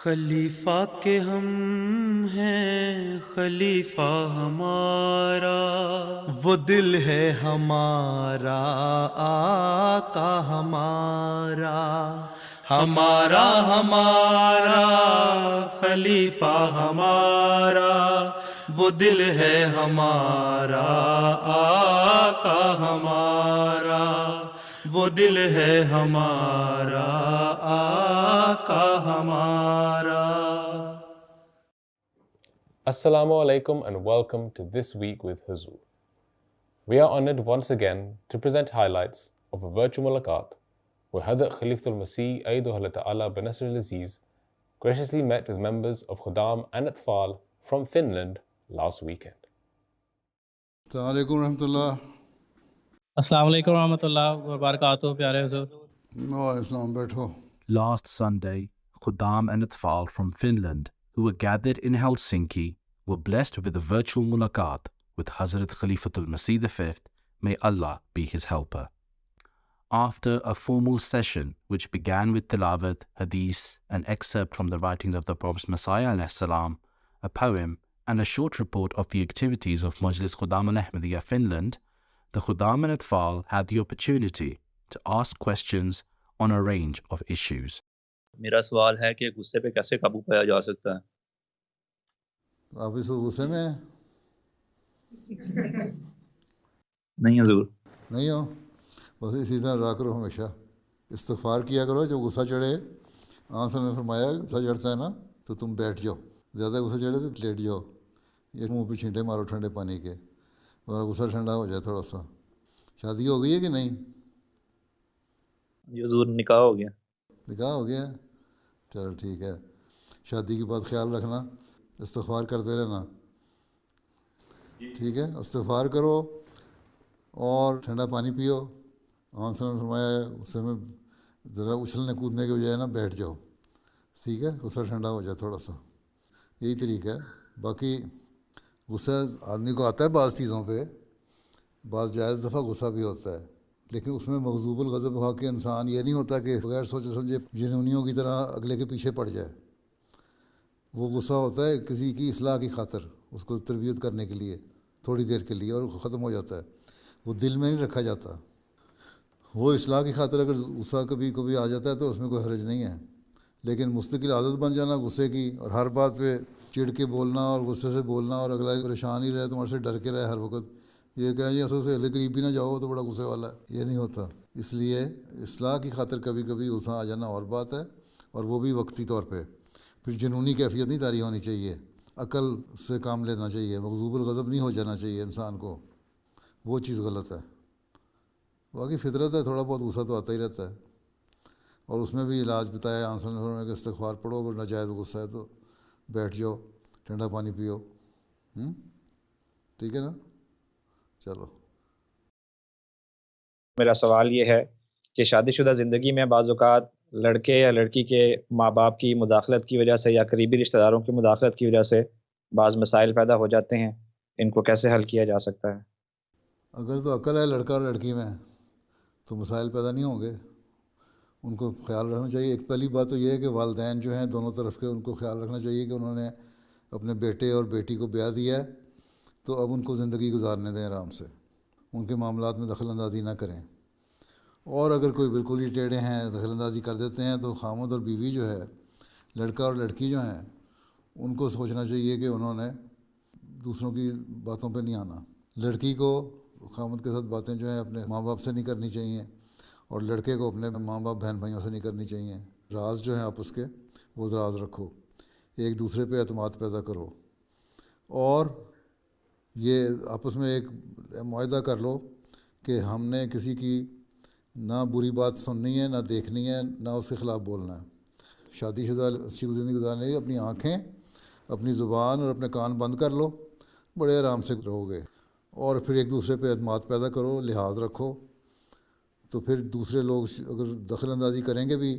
خلیفہ کے ہم ہیں خلیفہ ہمارا، وہ دل ہے ہمارا آقا ہمارا، ہمارا ہمارا خلیفہ ہمارا، وہ دل ہے ہمارا آقا ہمارا، وہ دل ہے ہمارا آقا ہمارا۔ Assalamu alaikum and welcome to This Week with Huzur. We are honored once again to present highlights of a virtual mulaqat where Hadrat Khalifatul Masih Ayyadahu Ta'ala bin Nasr al-Aziz graciously met with members of Khuddam and Atfal from Finland last weekend. السلام علیکم ورحمۃ اللہ۔ السلام علیکم ورحمۃ اللہ وبرکاتہ، پیارے حضور۔ وعلیکم السلام، بیٹھو۔ Last Sunday, Khuddam and Atfal from Finland, who were gathered in Helsinki, were blessed with a virtual mulaqat with Hazrat Khalifatul Masih V, may Allah be his helper. After a formal session which began with tilawat, hadith, an excerpt from the writings of the Prophet Messiah alayhi salam, a poem, and a short report of the activities of Majlis Khuddam al-Ahmadiyya Finland, the Khuddam and Atfal had the opportunity to ask questions on a range of issues. میرا سوال ہے کہ غصے پہ کیسے قابو پایا جا سکتا ہے؟ آپ اس غصے میں نہیں حضور۔ نہیں ہو، بس اسی طرح رہا کرو، ہمیشہ استغفار کیا کرو۔ جب غصہ چڑھے، آنسر نے فرمایا غصہ چڑھتا ہے نا تو تم بیٹھ جاؤ، زیادہ غصہ چڑھے تو لیٹ جاؤ، یہ منہ پہ چھینٹے مارو ٹھنڈے پانی کے، اور غصہ ٹھنڈا ہو جائے تھوڑا سا۔ شادی ہو گئی ہے کہ نہیں؟ جی حضور، نکاح ہو گیا۔ نکاح ہو گیا، چلو ٹھیک ہے۔ شادی کے بعد خیال رکھنا، استغفار کرتے رہنا، ٹھیک ہے؟ استغفار کرو اور ٹھنڈا پانی پیو۔ آنسر نے فرمایا غصے میں ذرا اچھلنے کودنے کے بجائے نا بیٹھ جاؤ، ٹھیک ہے؟ غصہ ٹھنڈا ہو جائے تھوڑا سا، یہی طریقہ ہے۔ باقی غصہ آدمی کو آتا ہے بعض چیزوں پہ، بعض جائز دفعہ غصہ بھی ہوتا ہے، لیکن اس میں مغضوب الغضب ہوا کہ انسان یہ نہیں ہوتا کہ بغیر سوچے سمجھے جنونیوں کی طرح اگلے کے پیچھے پڑ جائے۔ وہ غصہ ہوتا ہے کسی کی اصلاح کی خاطر، اس کو تربیت کرنے کے لیے تھوڑی دیر کے لیے، اور ختم ہو جاتا ہے، وہ دل میں نہیں رکھا جاتا۔ وہ اصلاح کی خاطر اگر غصہ کبھی کبھی آ جاتا ہے تو اس میں کوئی حرج نہیں ہے، لیکن مستقل عادت بن جانا غصے کی، اور ہر بات پہ چڑ کے بولنا اور غصے سے بولنا، اور اگلا پریشان ہی رہے، تمہارے سے ڈر کے رہے ہر وقت، یہ کہیں جی اصل سے اہل قریب بھی نہ جاؤ تو بڑا غصے والا ہے، یہ نہیں ہوتا۔ اس لیے اصلاح کی خاطر کبھی کبھی غصہ آ جانا اور بات ہے، اور وہ بھی وقتی طور پہ۔ پھر جنونی کیفیت نہیں طاری ہونی چاہیے، عقل سے کام لینا چاہیے، مغضوب الغضب نہیں ہو جانا چاہیے انسان کو، وہ چیز غلط ہے۔ باقی فطرت ہے، تھوڑا بہت غصہ تو آتا ہی رہتا ہے، اور اس میں بھی علاج بتایا آنسر نے کہ استغفار پڑھو، اگر ناجائز غصہ ہے تو بیٹھ جاؤ، ٹھنڈا پانی پیو، ٹھیک ہے نا؟ چلو۔ میرا سوال یہ ہے کہ شادی شدہ زندگی میں بعض اوقات لڑکے یا لڑکی کے ماں باپ کی مداخلت کی وجہ سے یا قریبی رشتہ داروں کی مداخلت کی وجہ سے بعض مسائل پیدا ہو جاتے ہیں، ان کو کیسے حل کیا جا سکتا ہے؟ اگر تو عقل ہے لڑکا اور لڑکی میں تو مسائل پیدا نہیں ہوں گے، ان کو خیال رکھنا چاہیے۔ ایک پہلی بات تو یہ ہے کہ والدین جو ہیں دونوں طرف کے، ان کو خیال رکھنا چاہیے کہ انہوں نے اپنے بیٹے اور بیٹی کو بیاہ دیا ہے تو اب ان کو زندگی گزارنے دیں آرام سے، ان کے معاملات میں دخل اندازی نہ کریں۔ اور اگر کوئی بالکل ہی ٹیڑھے ہیں، دخل اندازی کر دیتے ہیں، تو خامد اور بیوی جو ہے، لڑکا اور لڑکی جو ہیں، ان کو سوچنا چاہیے کہ انہوں نے دوسروں کی باتوں پہ نہیں آنا۔ لڑکی کو خامد کے ساتھ باتیں جو ہیں اپنے ماں باپ سے نہیں کرنی چاہیے، اور لڑکے کو اپنے ماں باپ بہن بھائیوں سے نہیں کرنی چاہیے۔ راز جو ہیں آپس کے وہ راز رکھو، ایک دوسرے پہ اعتماد پیدا کرو، اور یہ آپس میں ایک معاہدہ کر لو کہ ہم نے کسی کی نہ بری بات سننی ہے، نہ دیکھنی ہے، نہ اس کے خلاف بولنا ہے۔ شادی شدہ اچھی زندگی گزارنے کے لیے اپنی آنکھیں، اپنی زبان اور اپنے کان بند کر لو، بڑے آرام سے رہو گے، اور پھر ایک دوسرے پہ اعتماد پیدا کرو، لحاظ رکھو، تو پھر دوسرے لوگ اگر دخل اندازی کریں گے بھی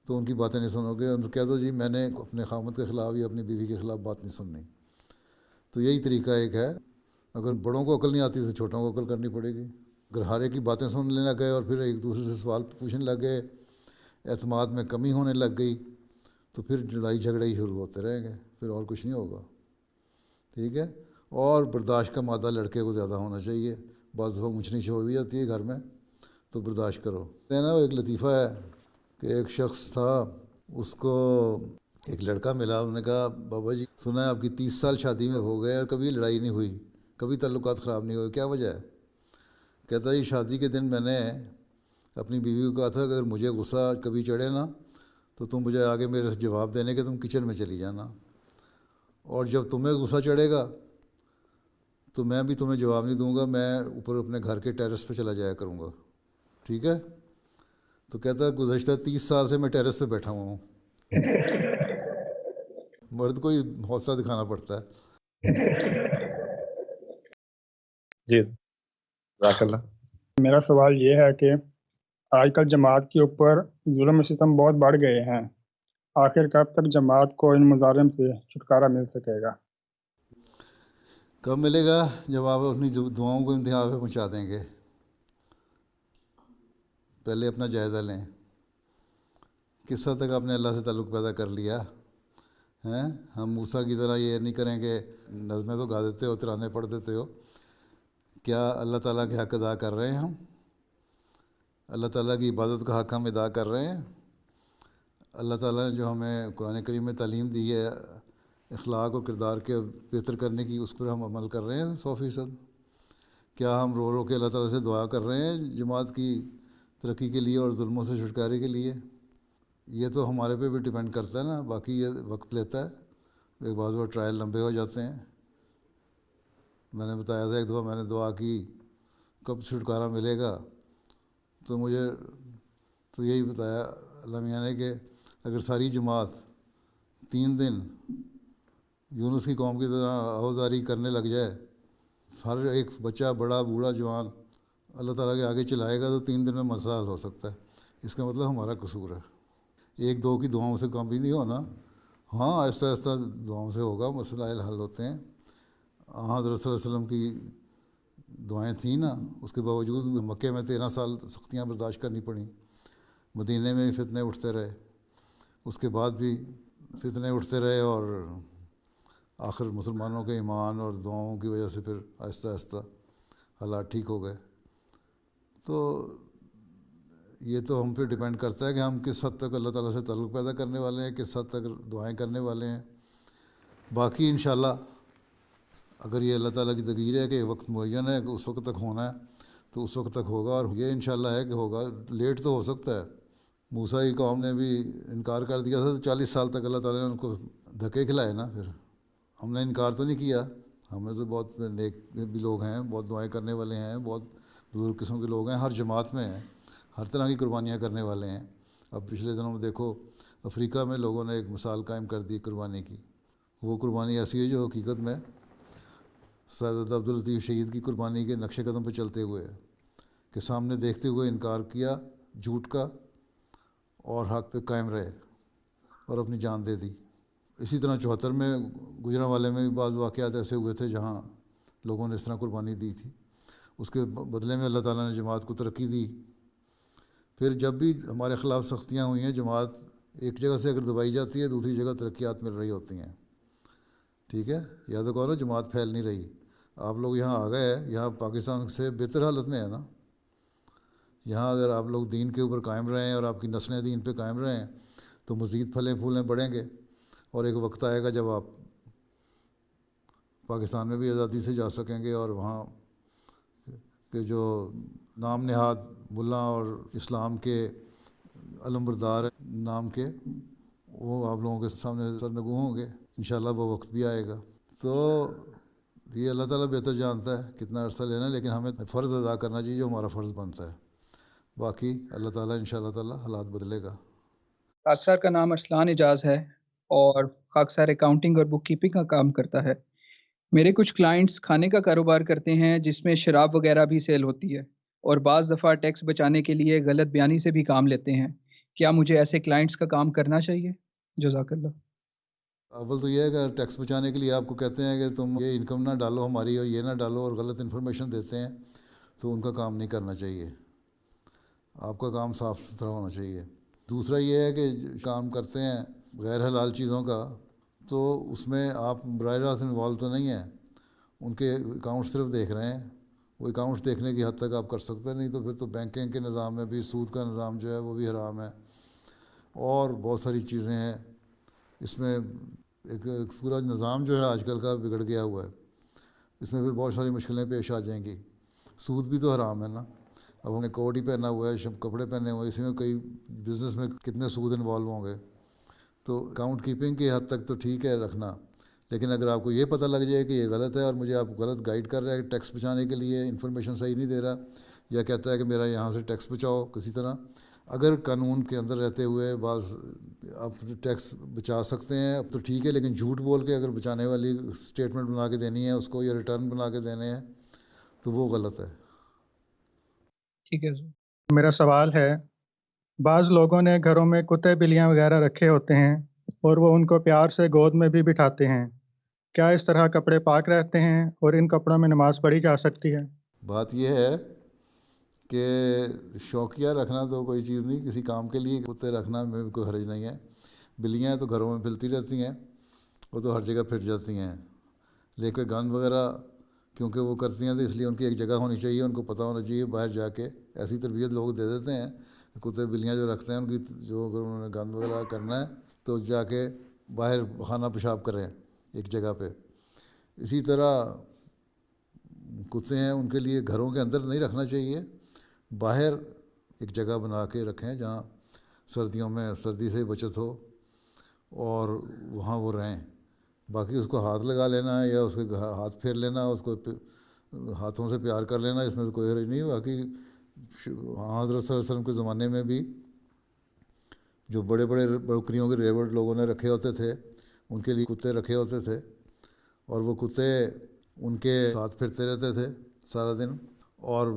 تو ان کی باتیں نہیں سنو گے، ان کو کہہ دو جی میں نے اپنے خامد کے خلاف یا اپنی بیوی کے خلاف بات نہیں سننی۔ تو یہی طریقہ ایک ہے، اگر بڑوں کو عقل نہیں آتی تو چھوٹوں کو عقل کرنی پڑے گی۔ اگر ہر ایک کی باتیں سننے لگ گئے اور پھر ایک دوسرے سے سوال پوچھنے لگ گئے، اعتماد میں کمی ہونے لگ گئی، تو پھر لڑائی جھگڑے ہی شروع ہوتے رہیں گے، پھر اور کچھ نہیں ہوگا، ٹھیک ہے۔ اور برداشت کا مادہ لڑکے کو زیادہ ہونا چاہیے، بعض دفعہ اونچ نیچ ہو بھی جاتی ہے گھر میں تو برداشت کرو۔ نا وہ ایک لطیفہ ہے کہ ایک شخص تھا، اس کو ایک لڑکا ملا، انہوں نے کہا بابا جی سنا ہے آپ کی 30 سال شادی میں ہو گئے اور کبھی لڑائی نہیں ہوئی، کبھی تعلقات خراب نہیں ہوئے، کیا وجہ ہے؟ کہتا ہے شادی کے دن میں نے اپنی بیوی کو کہا تھا کہ اگر مجھے غصہ کبھی چڑھے نا تو تم مجھے آگے میرے جواب دینے کے تم کچن میں چلی جانا، اور جب تمہیں غصہ چڑھے گا تو میں بھی تمہیں جواب نہیں دوں گا، میں اوپر اپنے گھر کے ٹیرس پہ چلا جایا کروں گا، ٹھیک ہے؟ تو کہتا ہے گزشتہ 30 سال سے میں ٹیرس پہ بیٹھا ہوا ہوں۔ مرد کو ہی حوصلہ دکھانا پڑتا ہے۔ جی جزاک اللہ۔ میرا سوال یہ ہے کہ آج کل جماعت کے اوپر ظلم و ستم بہت بڑھ گئے ہیں، آخر کب تک جماعت کو ان مظالم سے چھٹکارا مل سکے گا؟ کب ملے گا؟ جب آپ اپنی دعاؤں کو انتہا پہ پہنچا دیں گے۔ پہلے اپنا جائزہ لیں، کس حد تک آپ نے اللہ سے تعلق پیدا کر لیا ہیں؟ ہم موسیٰ کی طرح یہ نہیں کریں کہ نظمیں تو گا دیتے ہو، ترانے پڑھ دیتے ہو، کیا اللہ تعالیٰ کے حق ادا کر رہے ہیں؟ ہم اللہ تعالیٰ کی عبادت کا حق ہم ادا کر رہے ہیں؟ اللہ تعالیٰ نے جو ہمیں قرآن کریم میں تعلیم دی ہے اخلاق اور کردار کے بہتر کرنے کی، اس پر ہم عمل کر رہے ہیں 100%؟ کیا ہم رو رو کے اللہ تعالیٰ سے دعا کر رہے ہیں جماعت کی ترقی کے لیے اور ظلموں سے چھٹکارے کے لیے؟ یہ تو ہمارے پہ بھی ڈیپینڈ کرتا ہے نا، باقی یہ وقت لیتا ہے، ایک بعض بار ٹرائل لمبے ہو جاتے ہیں۔ میں نے بتایا تھا ایک دفعہ میں نے دعا کی کب چھٹکارا ملے گا، تو مجھے تو یہی بتایا اللہ میاں نے کہ اگر ساری جماعت 3 دن یونس کی قوم کی طرح آوازاری کرنے لگ جائے، ہر ایک بچہ بڑا بوڑھا جوان اللہ تعالیٰ کے آگے چلائے گا تو 3 دن میں مسئلہ حل ہو سکتا ہے۔ اس کا مطلب ہمارا قصور ہے، 1-2 کی دعاؤں سے کام بھی نہیں ہونا۔ ہاں آہستہ آہستہ دعاؤں سے ہوگا، مسائل حل ہوتے ہیں۔ حضرت صلی اللہ علیہ وسلم کی دعائیں تھیں نا، اس کے باوجود مکے میں 13 سال سختیاں برداشت کرنی پڑیں، مدینے میں بھی فتنے اٹھتے رہے، اس کے بعد بھی فتنے اٹھتے رہے، اور آخر مسلمانوں کے ایمان اور دعاؤں کی وجہ سے پھر آہستہ آہستہ حالات ٹھیک ہو گئے۔ تو یہ تو ہم پہ ڈیپینڈ کرتا ہے کہ ہم کس حد تک اللہ تعالیٰ سے تعلق پیدا کرنے والے ہیں، کس حد تک دعائیں کرنے والے ہیں۔ باقی انشاءاللہ اگر یہ اللہ تعالیٰ کی تقدیر ہے کہ وقت معین ہے کہ اس وقت تک ہونا ہے تو اس وقت تک ہوگا، اور یہ انشاءاللہ ہے کہ ہوگا۔ لیٹ تو ہو سکتا ہے، موسیٰ کی قوم نے بھی انکار کر دیا تھا تو 40 سال تک اللہ تعالیٰ نے ان کو دھکے کھلائے نا۔ پھر ہم نے انکار تو نہیں کیا، ہمیں تو بہت نیک بھی لوگ ہیں، بہت دعائیں کرنے والے ہیں، بہت بزرگ قسم کے لوگ ہیں، ہر جماعت میں ہیں، ہر طرح کی قربانیاں کرنے والے ہیں۔ اب پچھلے دنوں میں دیکھو افریقہ میں لوگوں نے ایک مثال قائم کر دی قربانی کی، وہ قربانی ایسی ہے جو حقیقت میں سید عبداللطیف شہید کی قربانی کے نقش قدم پہ چلتے ہوئے ہے، کہ سامنے دیکھتے ہوئے انکار کیا جھوٹ کا اور حق پہ قائم رہے اور اپنی جان دے دی۔ اسی طرح 74 میں گجرانوالے میں بھی بعض واقعات ایسے ہوئے تھے جہاں لوگوں نے اس طرح قربانی دی تھی، اس کے بدلے میں اللہ تعالیٰ نے جماعت کو ترقی دی۔ پھر جب بھی ہمارے خلاف سختیاں ہوئی ہیں، جماعت ایک جگہ سے اگر دبائی جاتی ہے دوسری جگہ ترقیات مل رہی ہوتی ہیں، ٹھیک ہے؟ یا تو کہو نا جماعت پھیل نہیں رہی، آپ لوگ یہاں آ گئے ہیں، یہاں پاکستان سے بہتر حالت میں ہے نا، یہاں اگر آپ لوگ دین کے اوپر قائم رہیں اور آپ کی نسلیں دین پہ قائم رہیں تو مزید پھلیں پھولیں بڑھیں گے، اور ایک وقت آئے گا جب آپ پاکستان میں بھی آزادی سے جا سکیں گے، اور وہاں کے جو نام نہاد ملا اور اسلام کے علم بردار نام کے، وہ آپ لوگوں کے سامنے سرنگو ہوں گے انشاءاللہ، وہ وقت بھی آئے گا۔ تو یہ اللہ تعالیٰ بہتر جانتا ہے کتنا عرصہ لینا ہے، لیکن ہمیں فرض ادا کرنا چاہیے جو ہمارا فرض بنتا ہے، باقی اللہ تعالیٰ انشاءاللہ تعالیٰ حالات بدلے گا۔ خاک سار کا نام ارسلان اعجاز ہے اور خاک سار اکاؤنٹنگ اور بک کیپنگ کا کام کرتا ہے۔ میرے کچھ کلائنٹس کھانے کا کاروبار کرتے ہیں جس میں شراب وغیرہ بھی سیل ہوتی ہے، اور بعض دفعہ ٹیکس بچانے کے لیے غلط بیانی سے بھی کام لیتے ہیں۔ کیا مجھے ایسے کلائنٹس کا کام کرنا چاہیے؟ جزاک اللہ۔ اول تو یہ ہے کہ ٹیکس بچانے کے لیے آپ کو کہتے ہیں کہ تم یہ انکم نہ ڈالو ہماری اور یہ نہ ڈالو، اور غلط انفارمیشن دیتے ہیں، تو ان کا کام نہیں کرنا چاہیے، آپ کا کام صاف ستھرا ہونا چاہیے۔ دوسرا یہ ہے کہ کام کرتے ہیں غیر حلال چیزوں کا، تو اس میں آپ براہ راست انوالو تو نہیں ہیں، ان کے اکاؤنٹ صرف دیکھ رہے ہیں، وہ اکاؤنٹس دیکھنے کی حد تک آپ کر سکتے نہیں، تو پھر تو بینکنگ کے نظام میں بھی سود کا نظام جو ہے وہ بھی حرام ہے، اور بہت ساری چیزیں ہیں اس میں۔ ایک پورا نظام جو ہے آج کل کا بگڑ گیا ہوا ہے، اس میں پھر بہت ساری مشکلیں پیش آ جائیں گی۔ سود بھی تو حرام ہے نا، اب ہم نے کوٹ ہی پہنا ہوا ہے، کپڑے پہنے ہوئے ہیں، اسی میں کئی بزنس میں کتنے سود انوالو ہوں گے۔ تو اکاؤنٹ کیپنگ کی حد تک تو ٹھیک ہے رکھنا، لیکن اگر آپ کو یہ پتہ لگ جائے کہ یہ غلط ہے اور مجھے آپ غلط گائیڈ کر رہا ہے ٹیکس بچانے کے لیے، انفارمیشن صحیح نہیں دے رہا، یا کہتا ہے کہ میرا یہاں سے ٹیکس بچاؤ کسی طرح، اگر قانون کے اندر رہتے ہوئے بعض آپ ٹیکس بچا سکتے ہیں اب تو ٹھیک ہے، لیکن جھوٹ بول کے اگر بچانے والی اسٹیٹمنٹ بنا کے دینی ہے اس کو، یا ریٹرن بنا کے دینے ہیں، تو وہ غلط ہے۔ ٹھیک ہے میرا سوال ہے، بعض لوگوں نے گھروں میں کتے بلیاں وغیرہ رکھے ہوتے ہیں اور وہ ان کو پیار سے گود میں بھی بٹھاتے ہیں، کیا اس طرح کپڑے پاک رہتے ہیں اور ان کپڑوں میں نماز پڑھی جا سکتی ہے؟ بات یہ ہے کہ شوقیہ رکھنا تو کوئی چیز نہیں، کسی کام کے لیے کتے رکھنا میں کوئی حرج نہیں ہے۔ بلیاں تو گھروں میں پھرتی رہتی ہیں، وہ تو ہر جگہ پھر جاتی ہیں، لیکن گند وغیرہ کیونکہ وہ کرتی ہیں تو اس لیے ان کی ایک جگہ ہونی چاہیے، ان کو پتہ ہونا چاہیے باہر جا کے۔ ایسی تربیت لوگ دے دیتے ہیں، کتے بلیاں جو رکھتے ہیں ان کی جو اگر انہوں نے گند وغیرہ کرنا ہے تو جا کے باہر خانہ پیشاب کریں ایک جگہ پہ۔ اسی طرح کتے ہیں ان کے لیے گھروں کے اندر نہیں رکھنا چاہیے، باہر ایک جگہ بنا کے رکھیں جہاں سردیوں میں سردی سے بچت ہو اور وہاں وہ رہیں۔ باقی اس کو ہاتھ لگا لینا یا اس کے ہاتھ پھیر لینا، اس کو ہاتھوں سے پیار کر لینا، اس میں تو کوئی حرج نہیں۔ باقی حضرت صلی اللہ علیہ وسلم کے زمانے میں بھی جو بڑے بڑے بکریوں کے ریوڑ لوگوں نے رکھے ہوتے تھے ان کے لیے کتے رکھے ہوتے تھے، اور وہ کتے ان کے ساتھ پھرتے رہتے تھے سارا دن، اور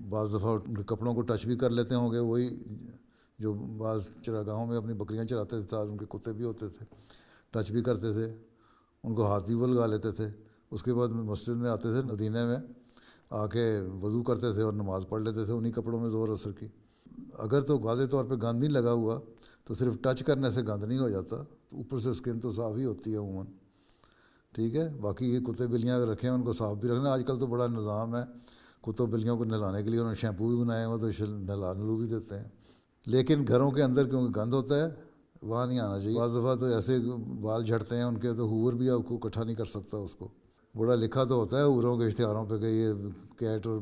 بعض دفعہ ان کے کپڑوں کو ٹچ بھی کر لیتے ہوں گے، وہی جو بعض چراگاہوں میں اپنی بکریاں چراتے تھے ان کے کتے بھی ہوتے تھے، ٹچ بھی کرتے تھے، ان کو ہاتھ بھی وہ لگا لیتے تھے۔ اس کے بعد مسجد میں آتے تھے، مدینے میں آ کے وضو کرتے تھے اور نماز پڑھ لیتے تھے انہی کپڑوں میں ظہر عصر کی۔ اگر تو واضح طور پہ گند نہیں لگا ہوا تو صرف ٹچ کرنے سے گند نہیں ہو جاتا، اوپر سے اسکن تو صاف ہی ہوتی ہے عموماً، ٹھیک ہے۔ باقی یہ کتے بلیاں اگر رکھیں ان کو صاف بھی رکھنا۔ آج کل تو بڑا نظام ہے کتوں بلیوں کو نہلانے کے لیے، انہوں نے شیمپو بھی بنائے ہیں، وہ تو نلو بھی دیتے ہیں، لیکن گھروں کے اندر کیونکہ گند ہوتا ہے وہاں نہیں آنا چاہیے۔ بعض دفعہ تو ایسے بال جھڑتے ہیں ان کے تو ہور بھی آپ کو اکٹھا نہیں کر سکتا اس کو۔ بڑا لکھا تو ہوتا ہے ہوروں کے اشتہاروں پہ کہ یہ کیٹ اور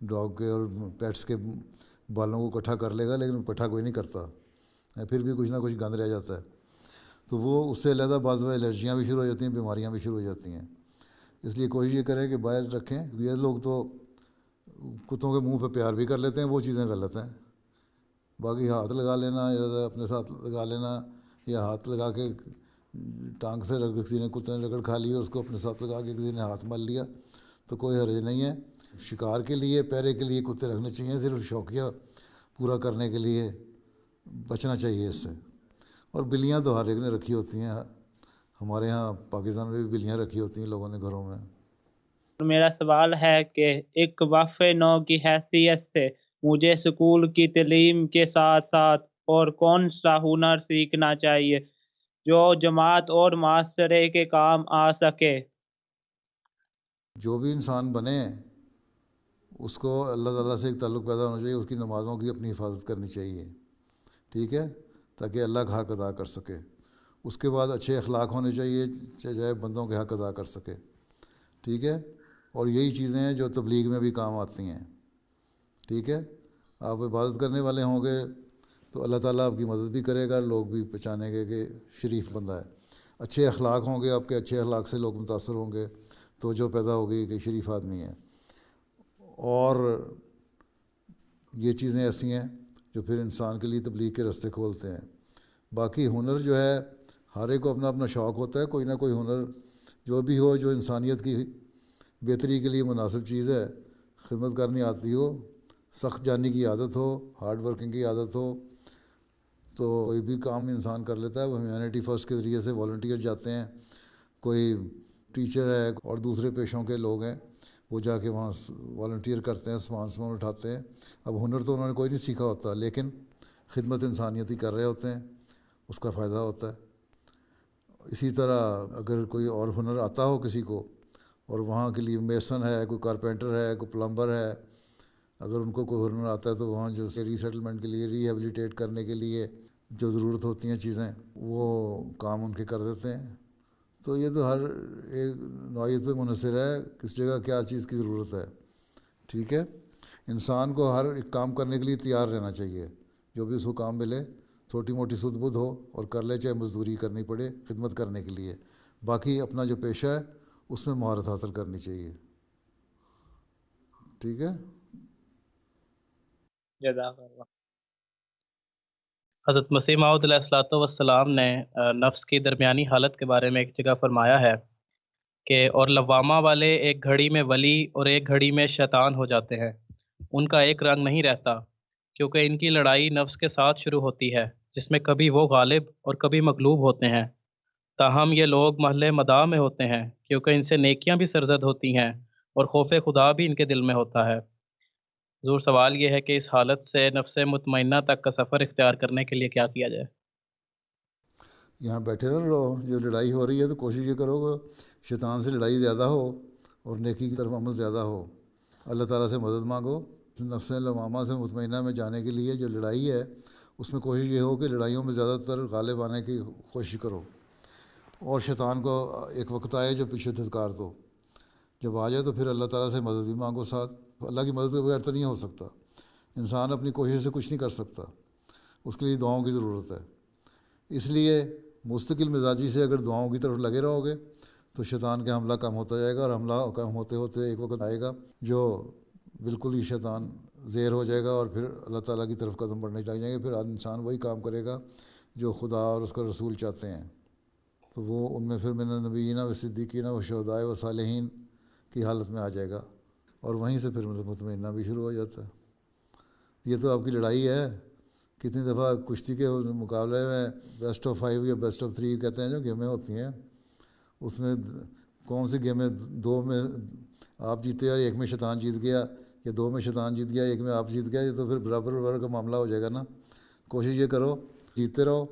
ڈاگ کے اور پیٹس کے بالوں کو اکٹھا کر لے گا، لیکن اکٹھا کوئی نہیں کرتا، پھر بھی کچھ نہ کچھ گند رہ جاتا ہے، تو وہ اس سے علیحدہ بعض دفعہ الرجیاں بھی شروع ہو جاتی ہیں، بیماریاں بھی شروع ہو جاتی ہیں۔ اس لیے کوشش یہ کریں کہ باہر رکھیں۔ یہ لوگ تو کتوں کے منہ پہ پیار بھی کر لیتے ہیں، وہ چیزیں غلط ہیں۔ باقی ہاتھ لگا لینا یا اپنے ساتھ لگا لینا، یا ہاتھ لگا کے ٹانگ سے کسی نے کتے نے رگڑ کھا لی اور اس کو اپنے ساتھ لگا کے کسی نے ہاتھ مل لیا تو کوئی حرج نہیں ہے۔ شکار کے لیے پیرے کے لیے کتے رکھنے چاہیے، صرف شوقیہ پورا کرنے کے لیے بچنا چاہیے اس سے۔ اور بلیاں تو ہر ایک نے رکھی ہوتی ہیں، ہمارے ہاں پاکستان میں بھی بلیاں رکھی ہوتی ہیں لوگوں نے گھروں میں۔ میرا سوال ہے کہ ایک وقف نو کی حیثیت سے مجھے اسکول کی تعلیم کے ساتھ ساتھ اور کون سا ہنر سیکھنا چاہیے جو جماعت اور معاشرے کے کام آ سکے؟ جو بھی انسان بنے اس کو اللہ تعالیٰ سے ایک تعلق پیدا ہونا چاہیے، اس کی نمازوں کی اپنی حفاظت کرنی چاہیے، ٹھیک ہے، تاکہ اللہ کا حق ادا کر سکے۔ اس کے بعد اچھے اخلاق ہونے چاہیے چاہے بندوں کے حق ادا کر سکے، ٹھیک ہے۔ اور یہی چیزیں ہیں جو تبلیغ میں بھی کام آتی ہیں، ٹھیک ہے۔ آپ عبادت کرنے والے ہوں گے تو اللہ تعالیٰ آپ کی مدد بھی کرے گا، لوگ بھی پہچانیں گے کہ شریف بندہ ہے۔ اچھے اخلاق ہوں گے آپ کے، اچھے اخلاق سے لوگ متاثر ہوں گے تو جو پیدا ہوگی کہ شریف آدمی ہے۔ اور یہ چیزیں ایسی ہیں جو پھر انسان کے لیے تبلیغ کے راستے کھولتے ہیں۔ باقی ہنر جو ہے ہر ایک کو اپنا اپنا شوق ہوتا ہے، کوئی نہ کوئی ہنر جو بھی ہو جو انسانیت کی بہتری کے لیے مناسب چیز ہے، خدمت کرنی آتی ہو، سخت جانی کی عادت ہو، ہارڈ ورکنگ کی عادت ہو، تو کوئی بھی کام انسان کر لیتا ہے۔ وہ ہیومینٹی فرسٹ کے ذریعے سے والنٹیئر جاتے ہیں، کوئی ٹیچر ہے اور دوسرے پیشوں کے لوگ ہیں وہ جا کے وہاں والنٹیئر کرتے ہیں، سامان اٹھاتے ہیں۔ اب ہنر تو انہوں نے کوئی نہیں سیکھا ہوتا، لیکن خدمت انسانیت ہی کر رہے ہوتے ہیں، اس کا فائدہ ہوتا ہے۔ اسی طرح اگر کوئی اور ہنر آتا ہو کسی کو اور وہاں کے لیے میسن ہے، کوئی کارپینٹر ہے، کوئی پلمبر ہے، اگر ان کو کوئی ہنر آتا ہے تو وہاں جو ری سیٹلمنٹ کے لیے، ریہیبلیٹیٹ کرنے کے لیے جو ضرورت ہوتی ہیں چیزیں، وہ کام ان کے کر دیتے ہیں۔ تو یہ تو ہر ایک نوعیت پہ منحصر ہے کس جگہ کیا چیز کی ضرورت ہے، ٹھیک ہے۔ انسان کو ہر ایک کام کرنے کے لیے تیار رہنا چاہیے، جو بھی اس کو کام ملے، چھوٹی موٹی سدھ بدھ ہو اور کر لے، چاہے مزدوری کرنی پڑے خدمت کرنے کے لیے۔ باقی اپنا جو پیشہ ہے اس میں مہارت حاصل کرنی چاہیے، ٹھیک ہے۔ جزاک اللہ۔ حضرت مسیح موعود علیہ الصلوۃ والسلام نے نفس کی درمیانی حالت کے بارے میں ایک جگہ فرمایا ہے کہ اور لوامہ والے ایک گھڑی میں ولی اور ایک گھڑی میں شیطان ہو جاتے ہیں، ان کا ایک رنگ نہیں رہتا، کیونکہ ان کی لڑائی نفس کے ساتھ شروع ہوتی ہے، جس میں کبھی وہ غالب اور کبھی مغلوب ہوتے ہیں۔ تاہم یہ لوگ محل مداح میں ہوتے ہیں، کیونکہ ان سے نیکیاں بھی سرزد ہوتی ہیں اور خوف خدا بھی ان کے دل میں ہوتا ہے۔ حضور، سوال یہ ہے کہ اس حالت سے نفس مطمئنہ تک کا سفر اختیار کرنے کے لیے کیا کیا جائے؟ یہاں بیٹھے نہ رہو، جو لڑائی ہو رہی ہے تو کوشش یہ کرو کہ شیطان سے لڑائی زیادہ ہو اور نیکی کی طرف عمل زیادہ ہو۔ اللہ تعالیٰ سے مدد مانگو۔ نفس لوامہ سے مطمئنہ میں جانے کے لیے جو لڑائی ہے اس میں کوشش یہ ہو کہ لڑائیوں میں زیادہ تر غالب آنے کی کوشش کرو، اور شیطان کو ایک وقت آئے جو پیچھے دھتکار دو۔ جب آ جائے تو پھر اللہ تعالیٰ سے مدد بھی مانگو ساتھ۔ اللہ کی مدد کے بغیر تو نہیں ہو سکتا، انسان اپنی کوشش سے کچھ نہیں کر سکتا، اس کے لیے دعاؤں کی ضرورت ہے۔ اس لیے مستقل مزاجی سے اگر دعاؤں کی طرف لگے رہو گے تو شیطان کا حملہ کم ہوتا جائے گا، اور حملہ کم ہوتے ہوتے ایک وقت آئے گا جو بالکل ہی شیطان زیر ہو جائے گا، اور پھر اللہ تعالیٰ کی طرف قدم بڑھنے لگ جائیں گے۔ پھر انسان وہی کام کرے گا جو خدا اور اس کا رسول چاہتے ہیں۔ تو وہ ان میں پھر من النبیین و صدیقین و شہداء و صالحین کی حالت میں آ جائے گا، اور وہیں سے پھر مطمئنہ بھی شروع ہو جاتا ہے۔ یہ تو آپ کی لڑائی ہے۔ کتنی دفعہ کشتی کے مقابلے میں بیسٹ آف 5 یا بیسٹ آف 3 کہتے ہیں جو گیمیں ہوتی ہیں، اس میں کون سی گیمیں 2 میں آپ جیتے اور ایک میں شیطان جیت گیا، یا 2 میں شیطان جیت گیا، ایک میں آپ جیت گیا، یہ تو پھر برابر برابر کا معاملہ ہو جائے گا نا۔ کوشش یہ کرو جیتتے رہو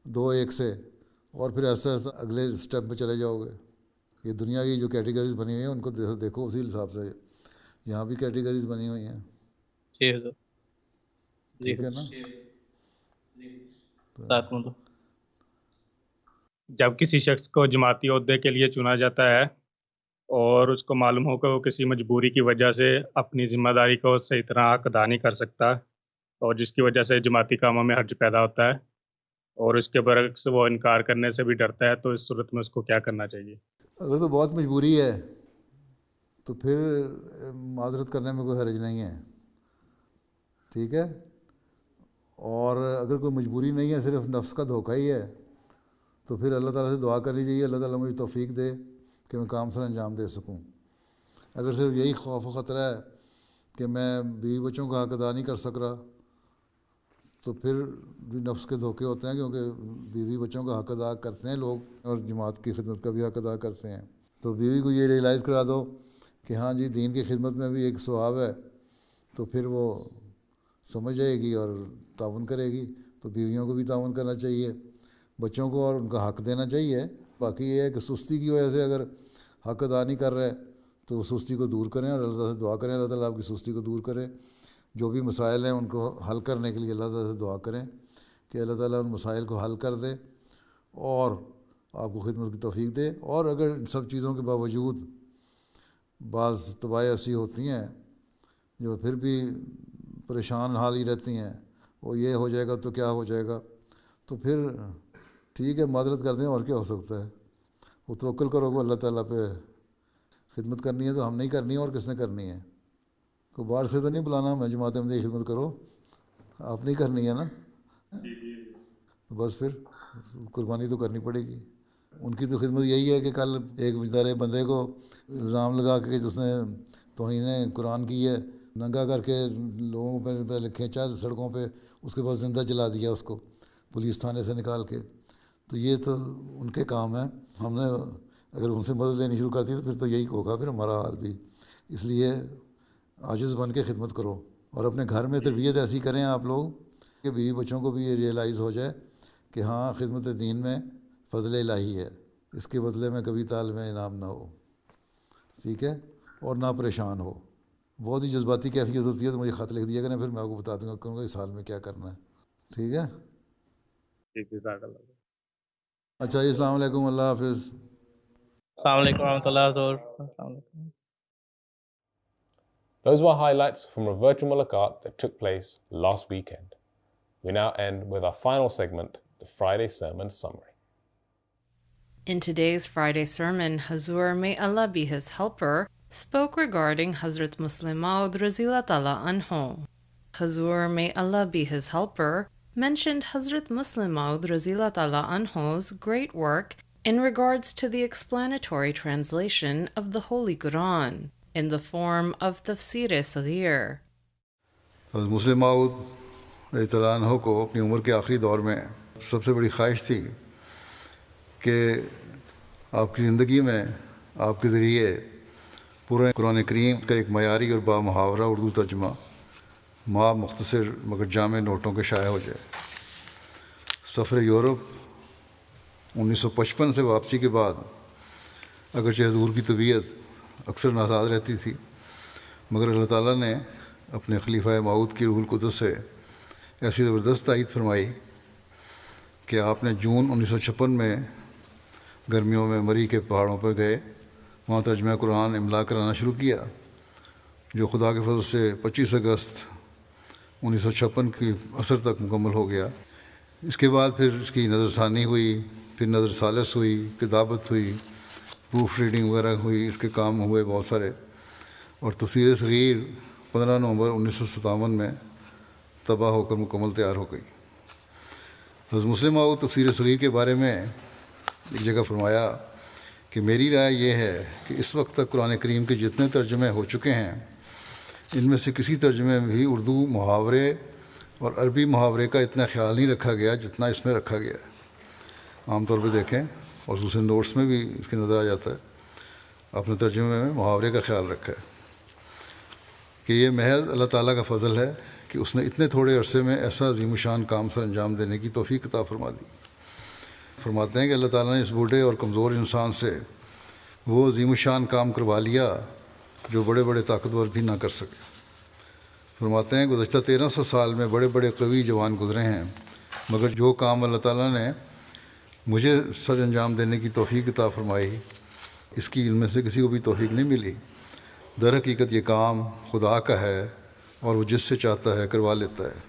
2-1 سے، اور پھر ایسا ایسا اگلے اسٹیپ پہ چلے جاؤ گے۔ یہ دنیا کی جو کیٹیگریز بنی ہوئی ہیں ان کو دیکھو، اسی حساب سے یہاں بھی کیٹیگریز بنی ہوئی ہیں، جی حضور، ٹھیک ہے نا۔ جب کسی شخص کو جماعتی عہدے کے لیے چنا جاتا ہے اور اس کو معلوم ہو کہ وہ کسی مجبوری کی وجہ سے اپنی ذمہ داری کو صحیح طرح ادا نہیں کر سکتا، اور جس کی وجہ سے جماعتی کاموں میں حرج پیدا ہوتا ہے، اور اس کے برعکس وہ انکار کرنے سے بھی ڈرتا ہے، تو اس صورت میں اس کو کیا کرنا چاہیے؟ اگر تو بہت مجبوری ہے تو پھر معذرت کرنے میں کوئی حرج نہیں ہے، ٹھیک ہے۔ اور اگر کوئی مجبوری نہیں ہے، صرف نفس کا دھوکہ ہی ہے، تو پھر اللہ تعالیٰ سے دعا کر لیجیے اللہ تعالیٰ مجھے توفیق دے کہ میں کام سر انجام دے سکوں۔ اگر صرف یہی خوف و خطرہ ہے کہ میں بیوی بچوں کا حق ادا نہیں کر سک رہا، تو پھر بھی نفس کے دھوکے ہوتے ہیں، کیونکہ بیوی بچوں کا حق ادا کرتے ہیں لوگ، اور جماعت کی خدمت کا بھی حق ادا کرتے ہیں۔ تو بیوی کو یہ ریئلائز کرا دو کہ ہاں جی دین کی خدمت میں بھی ایک ثواب ہے، تو پھر وہ سمجھ جائے گی اور تعاون کرے گی۔ تو بیویوں کو بھی تعاون کرنا چاہیے، بچوں کو اور ان کا حق دینا چاہیے۔ باقی یہ ہے کہ سستی کی وجہ سے اگر حق ادا نہیں کر رہے تو سستی کو دور کریں، اور اللہ تعالیٰ سے دعا کریں اللہ تعالیٰ آپ کی سستی کو دور کرے۔ جو بھی مسائل ہیں ان کو حل کرنے کے لیے اللہ تعالیٰ سے دعا کریں کہ اللہ تعالیٰ ان مسائل کو حل کر دے اور آپ کو خدمت کی توفیق دے۔ اور اگر ان سب چیزوں کے باوجود بعض طباعیں ایسی ہوتی ہیں جو پھر بھی پریشان حال ہی رہتی ہیں، وہ یہ ہو جائے گا تو کیا ہو جائے گا، تو پھر ٹھیک ہے معذرت کر دیں، اور کیا ہو سکتا ہے۔ وہ توکل کرو گے اللہ تعالیٰ پہ، خدمت کرنی ہے تو ہم نہیں کرنی ہے، اور کس نے کرنی ہے؟ کوئی باہر سے تو نہیں بلانا ہمیں جماعت احمدیہ کی خدمت کرو، آپ نہیں کرنی ہے نا، تو بس پھر قربانی تو کرنی پڑے گی۔ ان کی تو خدمت یہی ہے کہ کل ایک بیچارے بندے کو الزام لگا کے جس نے توہین قرآن کی ہے، ننگا کر کے لوگوں پہ کھینچا سڑکوں پہ، اس کے بعد زندہ جلا دیا اس کو پولیس تھانے سے نکال کے۔ تو یہ تو ان کے کام ہیں، ہم نے اگر ان سے مدد لینی شروع کرتی تو پھر تو یہی ہوگا پھر ہمارا حال بھی۔ اس لیے عاجز بن کے خدمت کرو، اور اپنے گھر میں تربیت ایسی کریں آپ لوگ کہ بیوی بچوں کو بھی یہ ریئلائز ہو جائے کہ ہاں خدمت دین میں فضل الہی ہے، اس کے بدلے میں کبھی طالب انعام نہ ہو، ٹھیک ہے، اور نہ پریشان ہو۔ بہت ہی جذباتی کیفیت ہوتی ہے تو مجھے خط لکھ دیا کریں، پھر میں آپ کو بتا دوں گا کہوں گا اس حال میں کیا کرنا ہے، ٹھیک ہے؟ اچھا جی، السلام علیکم، اللہ حافظ۔ السلام علیکم ورحمۃ اللہ حضور۔ السلام علیکم۔ Those were highlights from a virtual mulaqat that took place last weekend. We now end with our final segment, the Friday Sermon Summary. In today's Friday sermon, Hazur, may Allah be his helper, spoke regarding Hazrat Muslim Maud Raziyallahu Ta'ala Anhu. Hazur, may Allah be his helper, mentioned Hazrat Muslim Maud Raziyallahu Ta'ala Anhu's great work in regards to the explanatory translation of the Holy Quran in the form of Tafsir Saghir. حضرت مسلم موعود رضی اللہ عنہ کو اپنی عمر کے آخری دور میں سب سے بڑی خواہش تھی کہ آپ کی زندگی میں آپ کے ذریعے پورے قرآن کریم کا ایک معیاری اور بامحاورہ اردو ترجمہ مختصر مگر جامع نوٹوں کے شائع ہو جائے۔ سفر یورپ 1955 سے واپسی کے بعد اگرچہ حضور کی طبیعت اکثر ناساز رہتی تھی، مگر اللہ تعالیٰ نے اپنے خلیفہ موعود کی روح القدس سے ایسی زبردست تائید فرمائی کہ آپ نے جون 1956 میں گرمیوں میں مری کے پہاڑوں پر گئے، وہاں ترجمہ قرآن املا کرانا شروع کیا، جو خدا کے فضل سے 25 اگست 1956 کی عصر تک مکمل ہو گیا۔ اس کے بعد پھر اس کی نظر ثانی ہوئی، پھر نظر ثالث ہوئی، کتابت ہوئی، پروف ریڈنگ وغیرہ ہوئی، اس کے کام ہوئے بہت سارے، اور تفسیر صغیر 15 نومبر 1957 میں تباہ ہو کر مکمل تیار ہو گئی۔ حضرت مسلم موعود تفسیر صغیر کے بارے میں ایک جگہ فرمایا کہ میری رائے یہ ہے کہ اس وقت تک قرآن کریم کے جتنے ترجمے ہو چکے ہیں ان میں سے کسی ترجمے میں بھی اردو محاورے اور عربی محاورے کا اتنا خیال نہیں رکھا گیا جتنا اس میں رکھا گیا ہے۔ عام طور پہ دیکھیں اور دوسرے نوٹس میں بھی اس کی نظر آ جاتا ہے، اپنے ترجمے میں محاورے کا خیال رکھا ہے کہ یہ محض اللہ تعالیٰ کا فضل ہے کہ اس نے اتنے تھوڑے عرصے میں ایسا عظیم الشان کام سر انجام دینے کی توفیق عطا فرما دی۔ فرماتے ہیں کہ اللہ تعالیٰ نے اس بوڑھے اور کمزور انسان سے وہ عظیم الشان کام کروا لیا جو بڑے بڑے طاقتور بھی نہ کر سکے۔ فرماتے ہیں گزشتہ 1300 سال میں بڑے بڑے قوی جوان گزرے ہیں، مگر جو کام اللہ تعالیٰ نے مجھے سر انجام دینے کی توفیق عطا فرمائی اس کی ان میں سے کسی کو بھی توفیق نہیں ملی۔ در حقیقت یہ کام خدا کا ہے اور وہ جس سے چاہتا ہے کروا لیتا ہے۔